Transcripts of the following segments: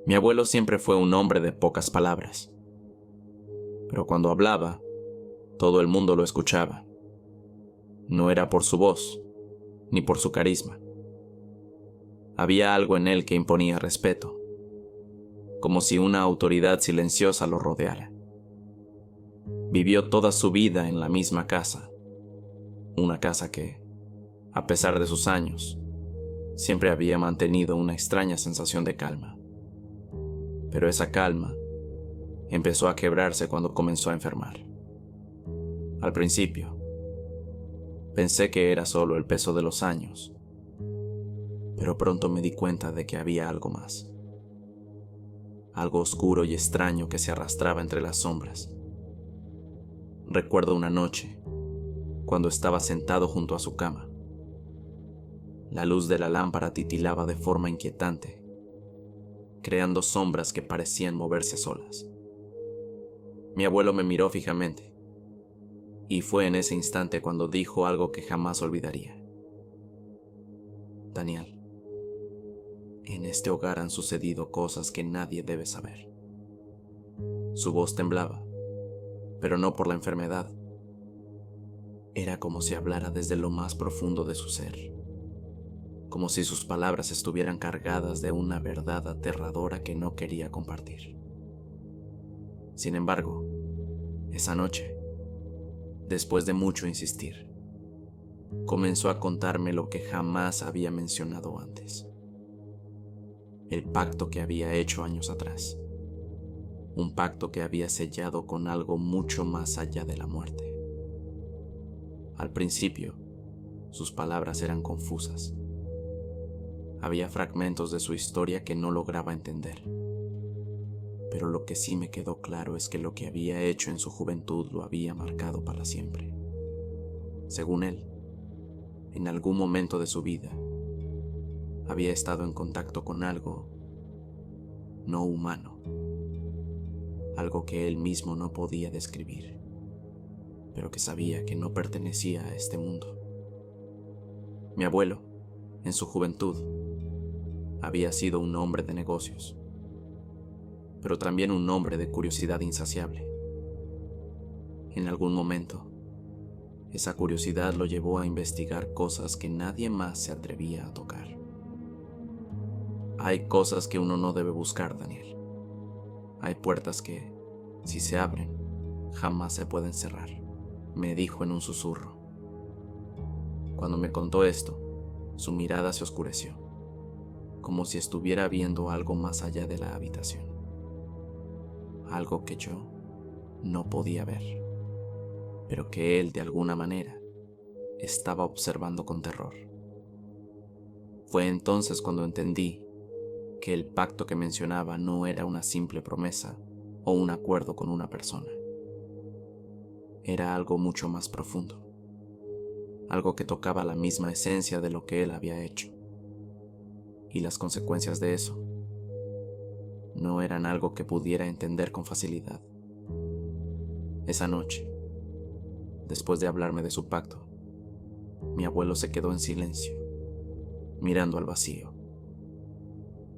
Mi abuelo siempre fue un hombre de pocas palabras, pero cuando hablaba, todo el mundo lo escuchaba. No era por su voz, ni por su carisma. Había algo en él que imponía respeto, como si una autoridad silenciosa lo rodeara. Vivió toda su vida en la misma casa, una casa que, a pesar de sus años, siempre había mantenido una extraña sensación de calma. Pero esa calma empezó a quebrarse cuando comenzó a enfermar. Al principio, pensé que era solo el peso de los años, pero pronto me di cuenta de que había algo más. Algo oscuro y extraño que se arrastraba entre las sombras. Recuerdo una noche, cuando estaba sentado junto a su cama. La luz de la lámpara titilaba de forma inquietante, creando sombras que parecían moverse solas. Mi abuelo me miró fijamente, y fue en ese instante cuando dijo algo que jamás olvidaría. Daniel, en este hogar han sucedido cosas que nadie debe saber. Su voz temblaba, pero no por la enfermedad. Era como si hablara desde lo más profundo de su ser, como si sus palabras estuvieran cargadas de una verdad aterradora que no quería compartir. Sin embargo, esa noche, después de mucho insistir, comenzó a contarme lo que jamás había mencionado antes. El pacto que había hecho años atrás. Un pacto que había sellado con algo mucho más allá de la muerte. Al principio, sus palabras eran confusas. Había fragmentos de su historia que no lograba entender. Pero lo que sí me quedó claro es que lo que había hecho en su juventud lo había marcado para siempre. Según él, en algún momento de su vida, había estado en contacto con algo no humano, algo que él mismo no podía describir, pero que sabía que no pertenecía a este mundo. Mi abuelo, en su juventud, había sido un hombre de negocios, pero también un hombre de curiosidad insaciable. En algún momento, esa curiosidad lo llevó a investigar cosas que nadie más se atrevía a tocar. Hay cosas que uno no debe buscar, Daniel. Hay puertas que, si se abren, jamás se pueden cerrar, me dijo en un susurro. Cuando me contó esto, su mirada se oscureció, como si estuviera viendo algo más allá de la habitación. Algo que yo no podía ver, pero que él de alguna manera estaba observando con terror. Fue entonces cuando entendí que el pacto que mencionaba no era una simple promesa o un acuerdo con una persona. Era algo mucho más profundo, algo que tocaba la misma esencia de lo que él había hecho. Y las consecuencias de eso no eran algo que pudiera entender con facilidad. Esa noche, después de hablarme de su pacto, mi abuelo se quedó en silencio, mirando al vacío.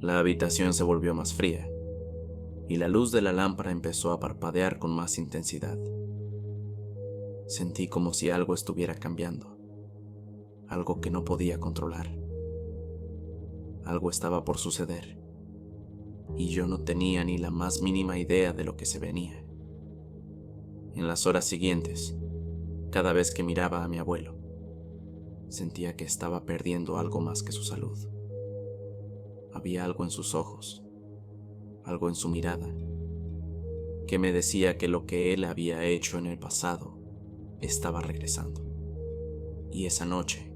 La habitación se volvió más fría, y la luz de la lámpara empezó a parpadear con más intensidad. Sentí como si algo estuviera cambiando, algo que no podía controlar. Algo estaba por suceder, y yo no tenía ni la más mínima idea de lo que se venía. En las horas siguientes, cada vez que miraba a mi abuelo, sentía que estaba perdiendo algo más que su salud. Había algo en sus ojos, algo en su mirada, que me decía que lo que él había hecho en el pasado estaba regresando. Y esa noche,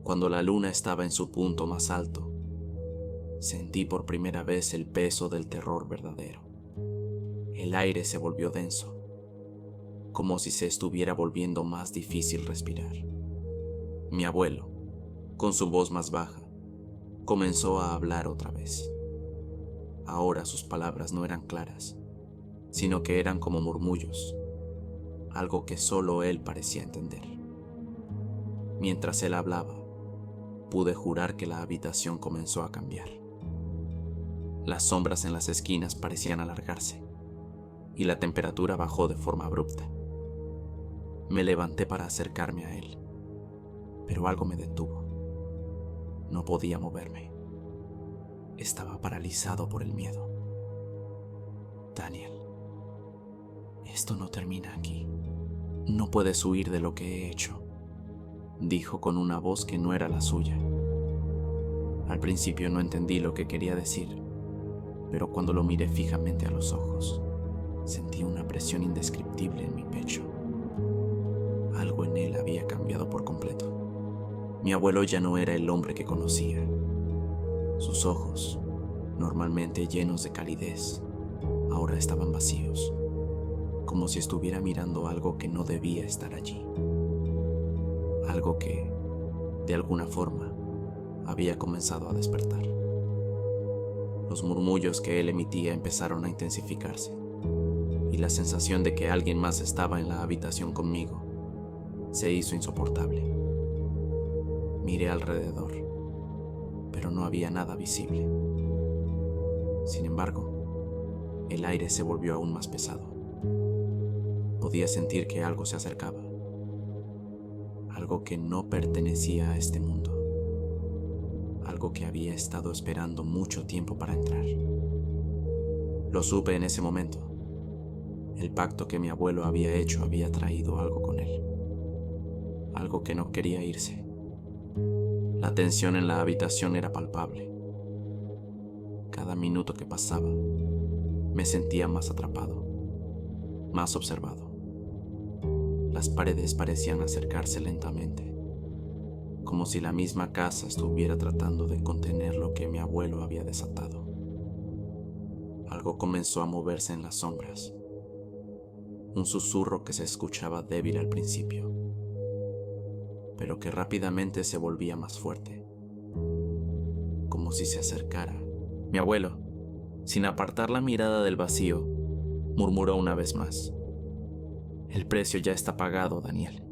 cuando la luna estaba en su punto más alto, sentí por primera vez el peso del terror verdadero. El aire se volvió denso, como si se estuviera volviendo más difícil respirar. Mi abuelo, con su voz más baja, comenzó a hablar otra vez. Ahora sus palabras no eran claras, sino que eran como murmullos, algo que solo él parecía entender. Mientras él hablaba, pude jurar que la habitación comenzó a cambiar. Las sombras en las esquinas parecían alargarse y la temperatura bajó de forma abrupta. Me levanté para acercarme a él, pero algo me detuvo. No podía moverme. Estaba paralizado por el miedo. Daniel, esto no termina aquí. No puedes huir de lo que he hecho, dijo con una voz que no era la suya. Al principio no entendí lo que quería decir, pero cuando lo miré fijamente a los ojos, sentí una presión indescriptible en mi pecho. Algo en él había cambiado por completo. Mi abuelo ya no era el hombre que conocía. Sus ojos, normalmente llenos de calidez, ahora estaban vacíos, como si estuviera mirando algo que no debía estar allí. Algo que, de alguna forma, había comenzado a despertar. Los murmullos que él emitía empezaron a intensificarse, y la sensación de que alguien más estaba en la habitación conmigo se hizo insoportable. Miré alrededor, pero no había nada visible. Sin embargo, el aire se volvió aún más pesado. Podía sentir que algo se acercaba, algo que no pertenecía a este mundo, algo que había estado esperando mucho tiempo para entrar. Lo supe en ese momento. El pacto que mi abuelo había hecho había traído algo con él, algo que no quería irse. La tensión en la habitación era palpable. Cada minuto que pasaba, me sentía más atrapado, más observado. Las paredes parecían acercarse lentamente, como si la misma casa estuviera tratando de contener lo que mi abuelo había desatado. Algo comenzó a moverse en las sombras, un susurro que se escuchaba débil al principio, pero que rápidamente se volvía más fuerte, como si se acercara. Mi abuelo, sin apartar la mirada del vacío, murmuró una vez más: el precio ya está pagado, Daniel,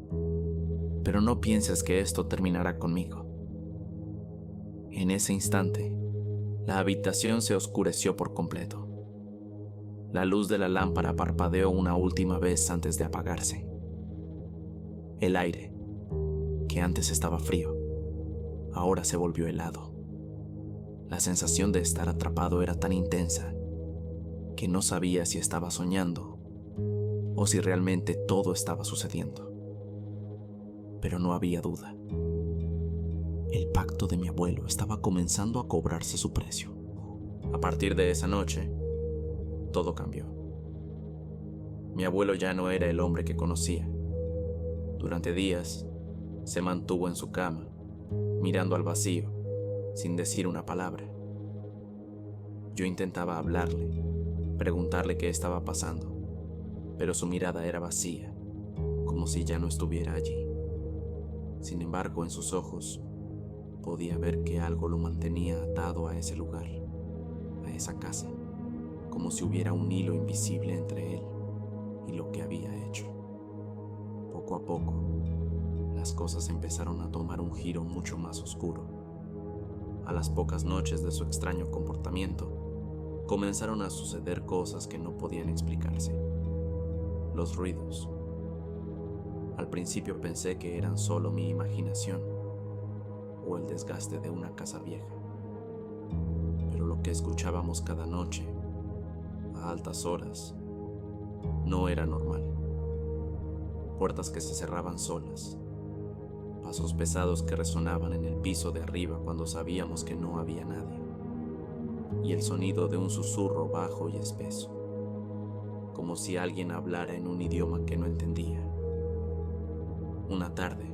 pero no pienses que esto terminará conmigo. En ese instante, la habitación se oscureció por completo. La luz de la lámpara parpadeó una última vez antes de apagarse. El aire, que antes estaba frío, ahora se volvió helado. La sensación de estar atrapado era tan intensa que no sabía si estaba soñando o si realmente todo estaba sucediendo. Pero no había duda. El pacto de mi abuelo estaba comenzando a cobrarse su precio. A partir de esa noche, todo cambió. Mi abuelo ya no era el hombre que conocía. Durante días, se mantuvo en su cama, mirando al vacío, sin decir una palabra. Yo intentaba hablarle, preguntarle qué estaba pasando, pero su mirada era vacía, como si ya no estuviera allí. Sin embargo, en sus ojos, podía ver que algo lo mantenía atado a ese lugar, a esa casa, como si hubiera un hilo invisible entre él y lo que había hecho. Poco a poco, las cosas empezaron a tomar un giro mucho más oscuro. A las pocas noches de su extraño comportamiento, comenzaron a suceder cosas que no podían explicarse. Los ruidos. Al principio pensé que eran solo mi imaginación o el desgaste de una casa vieja, pero lo que escuchábamos cada noche, a altas horas, no era normal. Puertas que se cerraban solas, pasos pesados que resonaban en el piso de arriba cuando sabíamos que no había nadie, y el sonido de un susurro bajo y espeso, como si alguien hablara en un idioma que no entendía. Una tarde,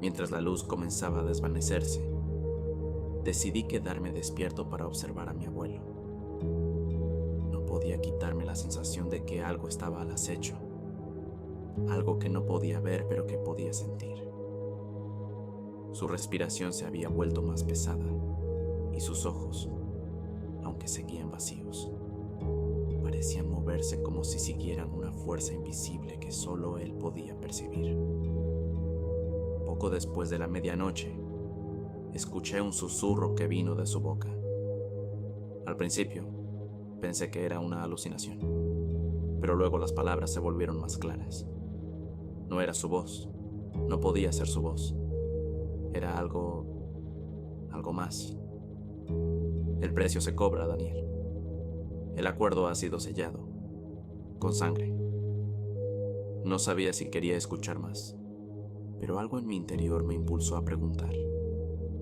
mientras la luz comenzaba a desvanecerse, decidí quedarme despierto para observar a mi abuelo. No podía quitarme la sensación de que algo estaba al acecho, algo que no podía ver pero que podía sentir. Su respiración se había vuelto más pesada y sus ojos, aunque seguían vacíos, parecían moverse como si siguieran una fuerza invisible que solo él podía percibir. Poco después de la medianoche, escuché un susurro que vino de su boca. Al principio, pensé que era una alucinación, pero luego las palabras se volvieron más claras. No era su voz, no podía ser su voz. Era algo más. El precio se cobra, Daniel. El acuerdo ha sido sellado, con sangre. No sabía si quería escuchar más, pero algo en mi interior me impulsó a preguntar,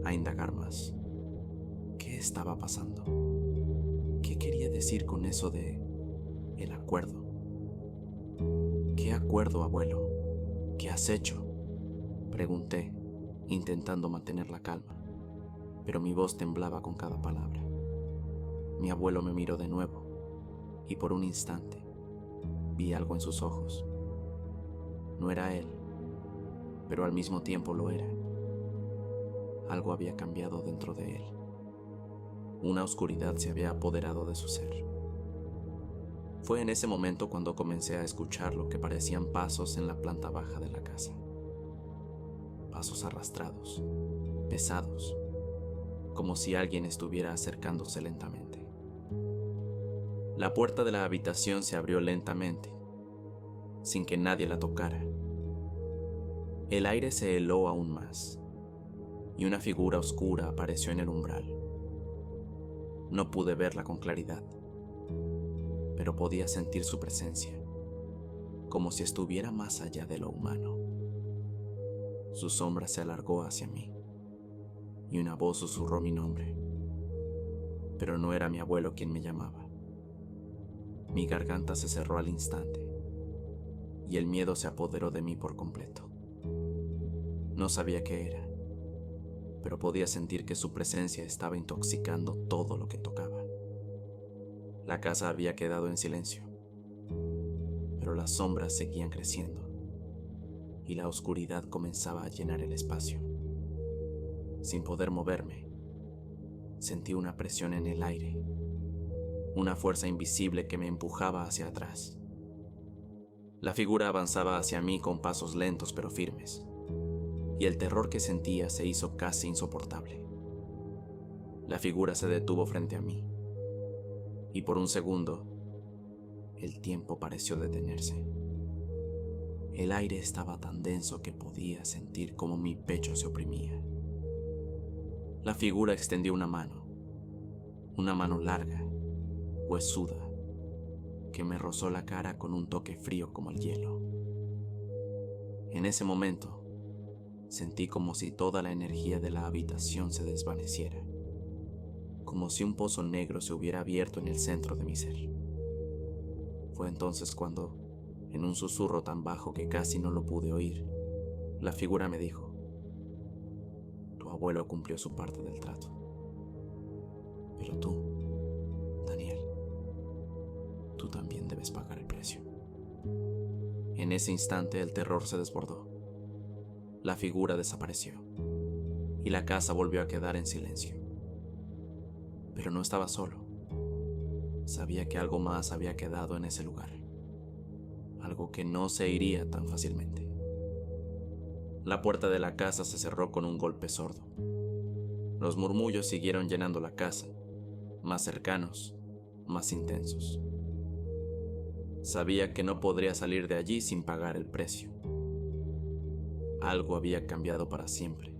a indagar más. ¿Qué estaba pasando? ¿Qué quería decir con eso de el acuerdo? ¿Qué acuerdo, abuelo? ¿Qué has hecho? Pregunté, intentando mantener la calma, pero mi voz temblaba con cada palabra. Mi abuelo me miró de nuevo, y por un instante vi algo en sus ojos. No era él, pero al mismo tiempo lo era. Algo había cambiado dentro de él. Una oscuridad se había apoderado de su ser. Fue en ese momento cuando comencé a escuchar lo que parecían pasos en la planta baja de la casa. Pasos arrastrados, pesados, como si alguien estuviera acercándose lentamente. La puerta de la habitación se abrió lentamente, sin que nadie la tocara. El aire se heló aún más, y una figura oscura apareció en el umbral. No pude verla con claridad, pero podía sentir su presencia, como si estuviera más allá de lo humano. Su sombra se alargó hacia mí, y una voz susurró mi nombre, pero no era mi abuelo quien me llamaba. Mi garganta se cerró al instante, y el miedo se apoderó de mí por completo. No sabía qué era, pero podía sentir que su presencia estaba intoxicando todo lo que tocaba. La casa había quedado en silencio, pero las sombras seguían creciendo, y la oscuridad comenzaba a llenar el espacio. Sin poder moverme, sentí una presión en el aire, una fuerza invisible que me empujaba hacia atrás. La figura avanzaba hacia mí con pasos lentos pero firmes, y el terror que sentía se hizo casi insoportable. La figura se detuvo frente a mí, y por un segundo, el tiempo pareció detenerse. El aire estaba tan denso que podía sentir cómo mi pecho se oprimía. La figura extendió una mano larga, huesuda, que me rozó la cara con un toque frío como el hielo. En ese momento, sentí como si toda la energía de la habitación se desvaneciera, como si un pozo negro se hubiera abierto en el centro de mi ser. Fue entonces cuando, en un susurro tan bajo que casi no lo pude oír, la figura me dijo: tu abuelo cumplió su parte del trato. Pero tú, Daniel, tú también debes pagar el precio. En ese instante el terror se desbordó. La figura desapareció, y la casa volvió a quedar en silencio. Pero no estaba solo. Sabía que algo más había quedado en ese lugar. Algo que no se iría tan fácilmente. La puerta de la casa se cerró con un golpe sordo. Los murmullos siguieron llenando la casa, más cercanos, más intensos. Sabía que no podría salir de allí sin pagar el precio. Algo había cambiado para siempre.